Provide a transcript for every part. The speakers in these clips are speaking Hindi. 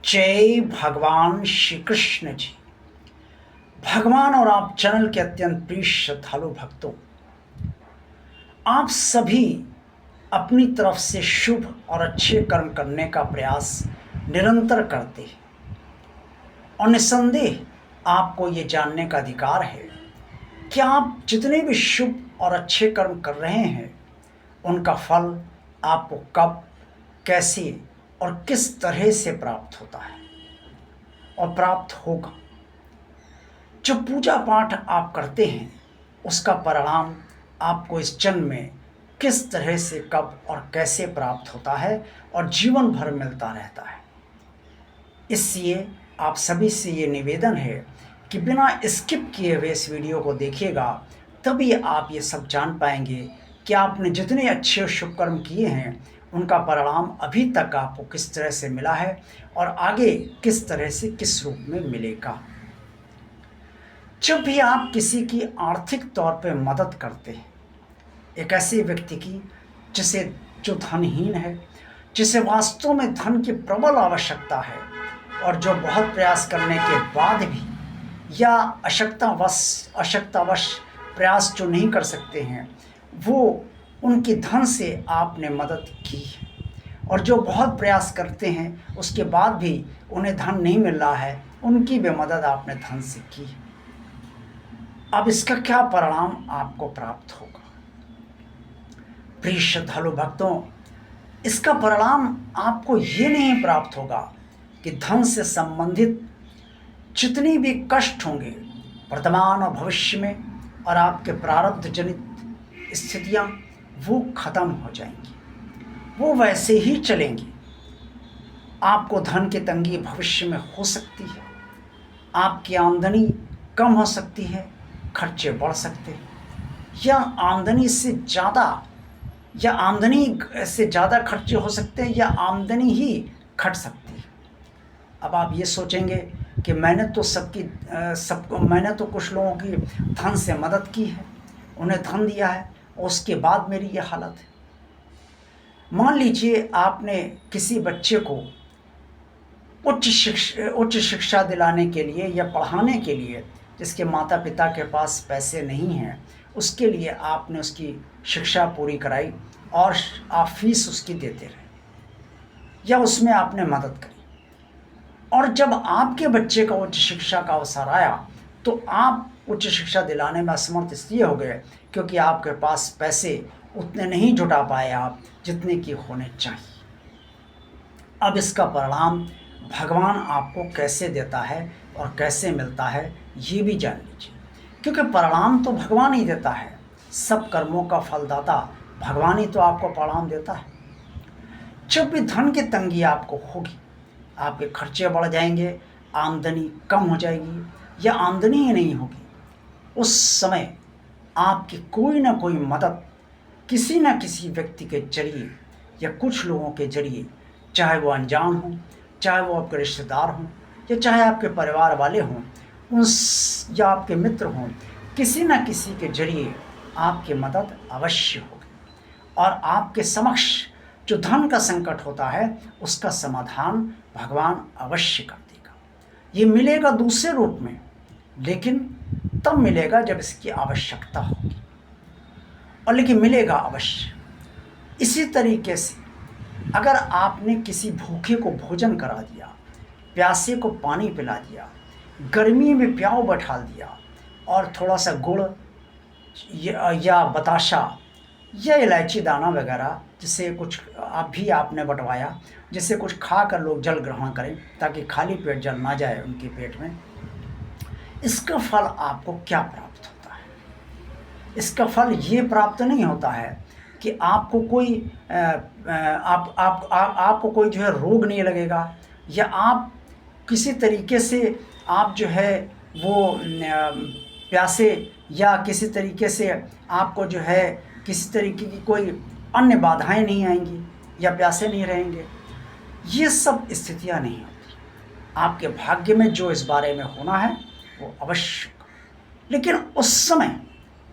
जय भगवान श्री कृष्ण जी। भगवान और आप चैनल के अत्यंत प्रिय श्रद्धालु भक्तों, आप सभी अपनी तरफ से शुभ और अच्छे कर्म करने का प्रयास निरंतर करते हैं और निस्संदेह आपको ये जानने का अधिकार है कि आप जितने भी शुभ और अच्छे कर्म कर रहे हैं उनका फल आपको कब, कैसे और किस तरह से प्राप्त होता है और प्राप्त होगा। जो पूजा पाठ आप करते हैं उसका परिणाम आपको इस जन्म में किस तरह से कब और कैसे प्राप्त होता है और जीवन भर मिलता रहता है। इसलिए आप सभी से ये निवेदन है कि बिना स्किप किए हुए इस वीडियो को देखिएगा, तभी आप ये सब जान पाएंगे कि आपने जितने अच्छे शुभ कर्म किए हैं उनका परिणाम अभी तक आपको किस तरह से मिला है और आगे किस तरह से किस रूप में मिलेगा। जब भी आप किसी की आर्थिक तौर पर मदद करते हैं, एक ऐसे व्यक्ति की जो धनहीन है, जिसे वास्तव में धन की प्रबल आवश्यकता है और जो बहुत प्रयास करने के बाद भी या अशक्तावश प्रयास जो नहीं कर सकते हैं, वो उनकी धन से आपने मदद की है। और जो बहुत प्रयास करते हैं उसके बाद भी उन्हें धन नहीं मिल रहा है, उनकी भी मदद आपने धन से की है। अब इसका क्या परिणाम आपको प्राप्त होगा? प्रिय श्रद्धालु भक्तों, इसका परिणाम आपको ये नहीं प्राप्त होगा कि धन से संबंधित जितनी भी कष्ट होंगे वर्तमान और भविष्य में और आपके प्रारब्ध जनित स्थितियां वो खत्म हो जाएंगी, वो वैसे ही चलेंगी। आपको धन की तंगी भविष्य में हो सकती है, आपकी आमदनी कम हो सकती है, खर्चे बढ़ सकते हैं, या आमदनी से ज़्यादा खर्चे हो सकते हैं, या आमदनी ही घट सकती है। अब आप ये सोचेंगे कि मैंने तो कुछ लोगों की धन से मदद की है, उन्हें धन दिया है, उसके बाद मेरी ये हालत है। मान लीजिए आपने किसी बच्चे को उच्च शिक्षा दिलाने के लिए या पढ़ाने के लिए, जिसके माता पिता के पास पैसे नहीं हैं, उसके लिए आपने उसकी शिक्षा पूरी कराई और आप फीस उसकी देते रहे या उसमें आपने मदद करी। और जब आपके बच्चे का उच्च शिक्षा का अवसर आया तो आप उच्च शिक्षा दिलाने में असमर्थ इसलिए हो गए क्योंकि आपके पास पैसे उतने नहीं जुटा पाए आप जितने की होने चाहिए। अब इसका परिणाम भगवान आपको कैसे देता है और कैसे मिलता है ये भी जान लीजिए, क्योंकि परिणाम तो भगवान ही देता है। सब कर्मों का फलदाता भगवान ही तो आपको परिणाम देता है। जब भी धन की तंगी आपको होगी, आपके खर्चे बढ़ जाएंगे, आमदनी कम हो जाएगी या आमदनी ही नहीं होगी, उस समय आपकी कोई ना कोई मदद किसी न किसी व्यक्ति के जरिए या कुछ लोगों के जरिए, चाहे वो अनजान हों, चाहे वो आपके रिश्तेदार हों, या चाहे आपके परिवार वाले हों, या आपके मित्र हों, किसी न किसी के जरिए आपकी मदद अवश्य होगी और आपके समक्ष जो धन का संकट होता है उसका समाधान भगवान अवश्य कर देगा। ये मिलेगा दूसरे रूप में, लेकिन तब मिलेगा जब इसकी आवश्यकता होगी, और लेकिन मिलेगा अवश्य। इसी तरीके से अगर आपने किसी भूखे को भोजन करा दिया, प्यासे को पानी पिला दिया, गर्मी में प्याऊ बैठा दिया और थोड़ा सा गुड़ या बताशा या इलायची दाना वगैरह जिससे कुछ आपने बंटवाया, जिससे कुछ खा कर लोग जल ग्रहण करें ताकि खाली पेट जल ना जाए उनके पेट में, इसका फल आपको क्या प्राप्त होता है? इसका फल ये प्राप्त नहीं होता है कि आपको कोई जो है रोग नहीं लगेगा, या आप किसी तरीके से आप जो है वो प्यासे, या किसी तरीके से आपको जो है किसी तरीके की कोई अन्य बाधाएं नहीं आएंगी या प्यासे नहीं रहेंगे। ये सब स्थितियां नहीं होती। आपके भाग्य में जो इस बारे में होना है वो अवश्य होगा, लेकिन उस समय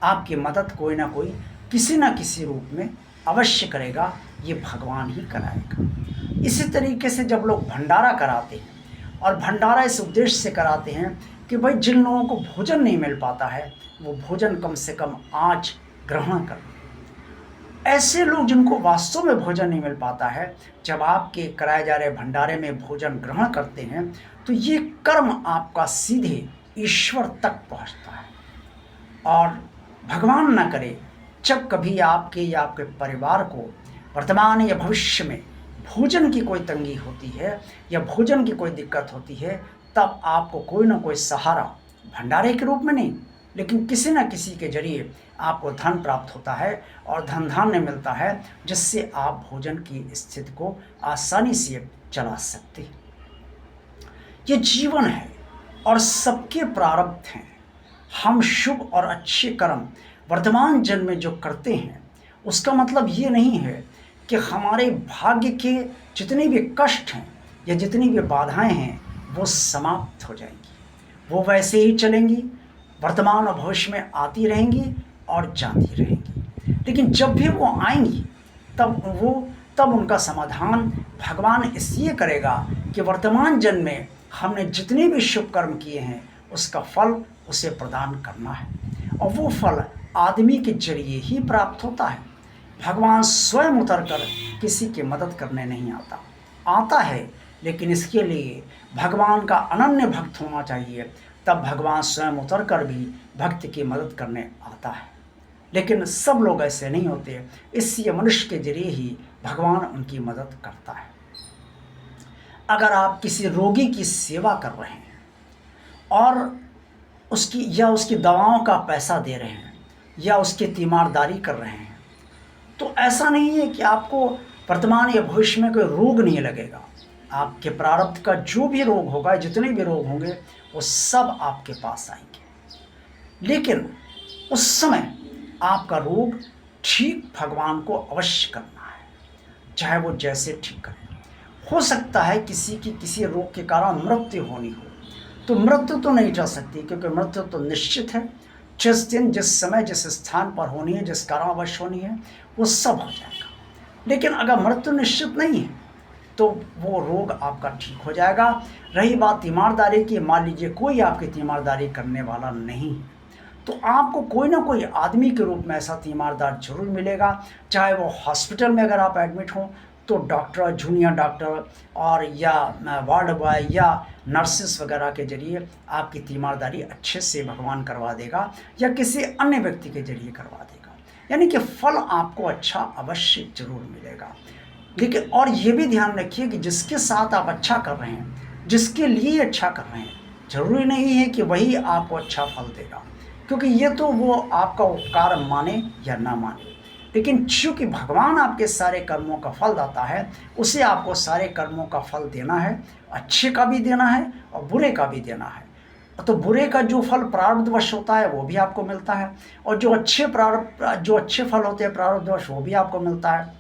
आपकी मदद कोई ना कोई किसी न किसी रूप में अवश्य करेगा, ये भगवान ही कराएगा। इसी तरीके से जब लोग भंडारा कराते हैं और भंडारा इस उद्देश्य से कराते हैं कि भाई जिन लोगों को भोजन नहीं मिल पाता है वो भोजन कम से कम आज ग्रहण करें। ऐसे लोग जिनको वास्तव में भोजन नहीं मिल पाता है, जब आपके कराए जा रहे भंडारे में भोजन ग्रहण करते हैं तो ये कर्म आपका सीधे ईश्वर तक पहुंचता है। और भगवान ना करे जब कभी आपके या आपके परिवार को वर्तमान या भविष्य में भोजन की कोई तंगी होती है या भोजन की कोई दिक्कत होती है, तब आपको कोई ना कोई सहारा भंडारे के रूप में नहीं लेकिन किसी न किसी के जरिए आपको धन प्राप्त होता है और धन धान्य मिलता है, जिससे आप भोजन की स्थिति को आसानी से चला सकते हैं। ये जीवन है और सबके प्रारब्ध हैं। हम शुभ और अच्छे कर्म वर्तमान जन्म में जो करते हैं उसका मतलब ये नहीं है कि हमारे भाग्य के जितने भी कष्ट हैं या जितनी भी बाधाएं हैं वो समाप्त हो जाएंगी, वो वैसे ही चलेंगी, वर्तमान और भविष्य में आती रहेंगी और जाती रहेंगी। लेकिन जब भी वो आएंगी तब उनका समाधान भगवान इसलिए करेगा कि वर्तमान जन्म में हमने जितने भी शुभ कर्म किए हैं उसका फल उसे प्रदान करना है, और वो फल आदमी के जरिए ही प्राप्त होता है। भगवान स्वयं उतरकर किसी की मदद करने नहीं आता है, लेकिन इसके लिए भगवान का अनन्य भक्त होना चाहिए, तब भगवान स्वयं उतरकर भी भक्त की मदद करने आता है। लेकिन सब लोग ऐसे नहीं होते, इसलिए मनुष्य के जरिए ही भगवान उनकी मदद करता है। अगर आप किसी रोगी की सेवा कर रहे हैं और उसकी दवाओं का पैसा दे रहे हैं या उसकी तीमारदारी कर रहे हैं, तो ऐसा नहीं है कि आपको वर्तमान या भविष्य में कोई रोग नहीं लगेगा। आपके प्रारब्ध का जो भी रोग होगा, जितने भी रोग होंगे, वो सब आपके पास आएंगे। लेकिन उस समय आपका रोग ठीक भगवान को अवश्य करना है, चाहे वो जैसे ठीक करे। हो सकता है किसी की किसी रोग के कारण मृत्यु होनी हो, तो मृत्यु तो नहीं जा सकती, क्योंकि मृत्यु तो निश्चित है। जिस दिन, जिस समय, जिस स्थान पर होनी है, जिस कारणवश होनी है, वो सब हो जाएगा। लेकिन अगर मृत्यु निश्चित नहीं है तो वो रोग आपका ठीक हो जाएगा। रही बात तीमारदारी की, मान लीजिए कोई आपकी तीमारदारी करने वाला नहीं है, तो आपको कोई ना कोई आदमी के रूप में ऐसा तीमारदार जरूर मिलेगा। चाहे वो हॉस्पिटल में अगर आप एडमिट हों तो डॉक्टर, जूनियर डॉक्टर और या वार्ड बॉय या नर्सेस वगैरह के जरिए आपकी तीमारदारी अच्छे से भगवान करवा देगा, या किसी अन्य व्यक्ति के जरिए करवा देगा। यानी कि फल आपको अच्छा अवश्य जरूर मिलेगा। लेकिन और ये भी ध्यान रखिए कि जिसके साथ आप अच्छा कर रहे हैं, जिसके लिए अच्छा कर रहे हैं, जरूरी नहीं है कि वही आपको अच्छा फल देगा, क्योंकि ये तो वो आपका उपकार माने या ना माने। लेकिन चूँकि भगवान आपके सारे कर्मों का फल दाता है, उसे आपको सारे कर्मों का फल देना है, अच्छे का भी देना है और बुरे का भी देना है। तो बुरे का जो फल प्रारब्धवश होता है वो भी आपको मिलता है, और जो अच्छे फल होते हैं प्रारब्धवश वो भी आपको मिलता है।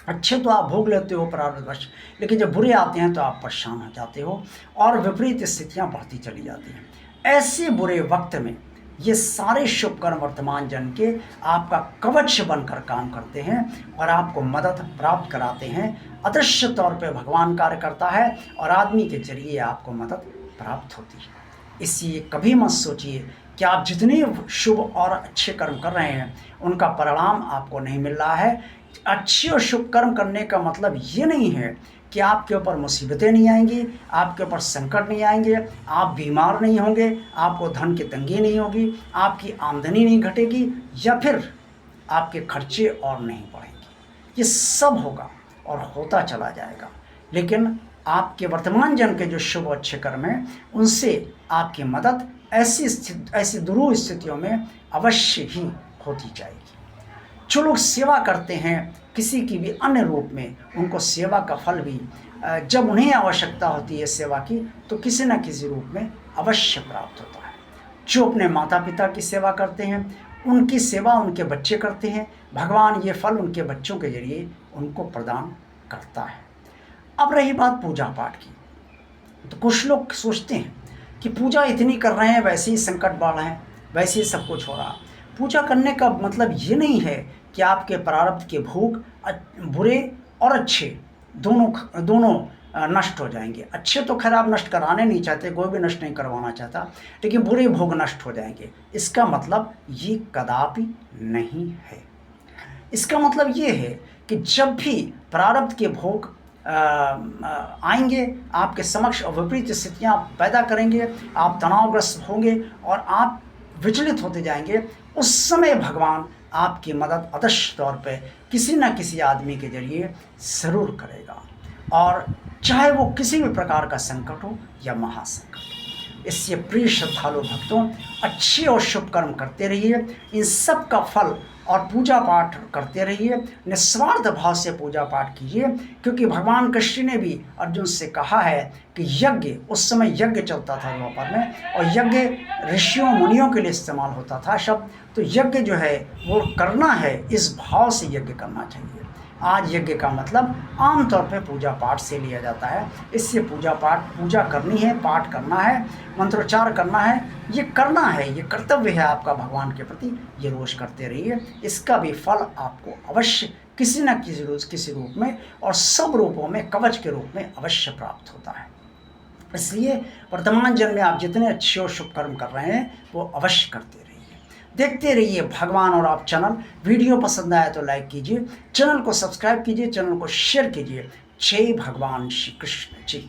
अच्छे तो आप भोग लेते हो प्रारब्धवश, लेकिन जब बुरे आते हैं तो आप परेशान हो जाते हो और विपरीत स्थितियाँ बढ़ती चली जाती हैं। ऐसे बुरे वक्त में ये सारे शुभ कर्म वर्तमान जन्म के आपका कवच बनकर काम करते हैं और आपको मदद प्राप्त कराते हैं। अदृश्य तौर पे भगवान कार्य करता है और आदमी के जरिए आपको मदद प्राप्त होती है। इसलिए कभी मत सोचिए कि आप जितने शुभ और अच्छे कर्म कर रहे हैं उनका परिणाम आपको नहीं मिल रहा है। अच्छे और शुभ कर्म करने का मतलब ये नहीं है कि आपके ऊपर मुसीबतें नहीं आएंगी, आपके ऊपर संकट नहीं आएंगे, आप बीमार नहीं होंगे, आपको धन की तंगी नहीं होगी, आपकी आमदनी नहीं घटेगी, या फिर आपके खर्चे और नहीं बढ़ेंगे। ये सब होगा और होता चला जाएगा। लेकिन आपके वर्तमान जन्म के जो शुभ अच्छे कर्म हैं उनसे आपकी मदद ऐसी दुरूह स्थितियों में अवश्य ही होती जाएगी। जो लोग सेवा करते हैं किसी की भी अन्य रूप में, उनको सेवा का फल भी जब उन्हें आवश्यकता होती है सेवा की, तो किसी न किसी रूप में अवश्य प्राप्त होता है। जो अपने माता पिता की सेवा करते हैं उनकी सेवा उनके बच्चे करते हैं, भगवान ये फल उनके बच्चों के जरिए उनको प्रदान करता है। अब रही बात पूजा पाठ की, तो कुछ लोग सोचते हैं कि पूजा इतनी कर रहे हैं, वैसे ही संकट बढ़ रहे हैं, वैसे ही सब कुछ हो रहा। पूजा करने का मतलब ये नहीं है कि आपके प्रारब्ध के भोग बुरे और अच्छे दोनों नष्ट हो जाएंगे। अच्छे तो खैर आप नष्ट कराने नहीं चाहते, कोई भी नष्ट नहीं करवाना चाहता, लेकिन बुरे भोग नष्ट हो जाएंगे। इसका मतलब ये कदापि नहीं है। इसका मतलब ये है कि जब भी प्रारब्ध के भोग आएंगे आपके समक्ष और विपरीत स्थितियाँ पैदा करेंगे, आप तनावग्रस्त होंगे और आप विचलित होते जाएंगे, उस समय भगवान आपकी मदद अदृश्य तौर पे किसी न किसी आदमी के जरिए ज़रूर करेगा, और चाहे वो किसी भी प्रकार का संकट हो या महासंकट हो। इससे प्रिय श्रद्धालु भक्तों, अच्छे और शुभ कर्म करते रहिए, इन सब का फल और पूजा पाठ करते रहिए, निस्वार्थ भाव से पूजा पाठ कीजिए, क्योंकि भगवान कृष्ण ने भी अर्जुन से कहा है कि यज्ञ, उस समय यज्ञ चलता था द्वापर में, और यज्ञ ऋषियों मुनियों के लिए इस्तेमाल होता था शब्द, तो यज्ञ जो है वो करना है, इस भाव से यज्ञ करना चाहिए। आज यज्ञ का मतलब आमतौर पे पूजा पाठ से लिया जाता है। इससे पूजा करनी है, पाठ करना है, मंत्रोच्चार करना है, ये करना है, ये कर्तव्य है आपका भगवान के प्रति, ये रोज करते रहिए। इसका भी फल आपको अवश्य किसी न किसी रूप में और सब रूपों में कवच के रूप में अवश्य प्राप्त होता है। इसलिए वर्तमान जन्म में आप जितने अच्छे और शुभ कर्म कर रहे हैं वो अवश्य करते रहिए, देखते रहिए भगवान और आप चैनल। वीडियो पसंद आया तो लाइक कीजिए, चैनल को सब्सक्राइब कीजिए, चैनल को शेयर कीजिए। जय भगवान श्री कृष्ण जी।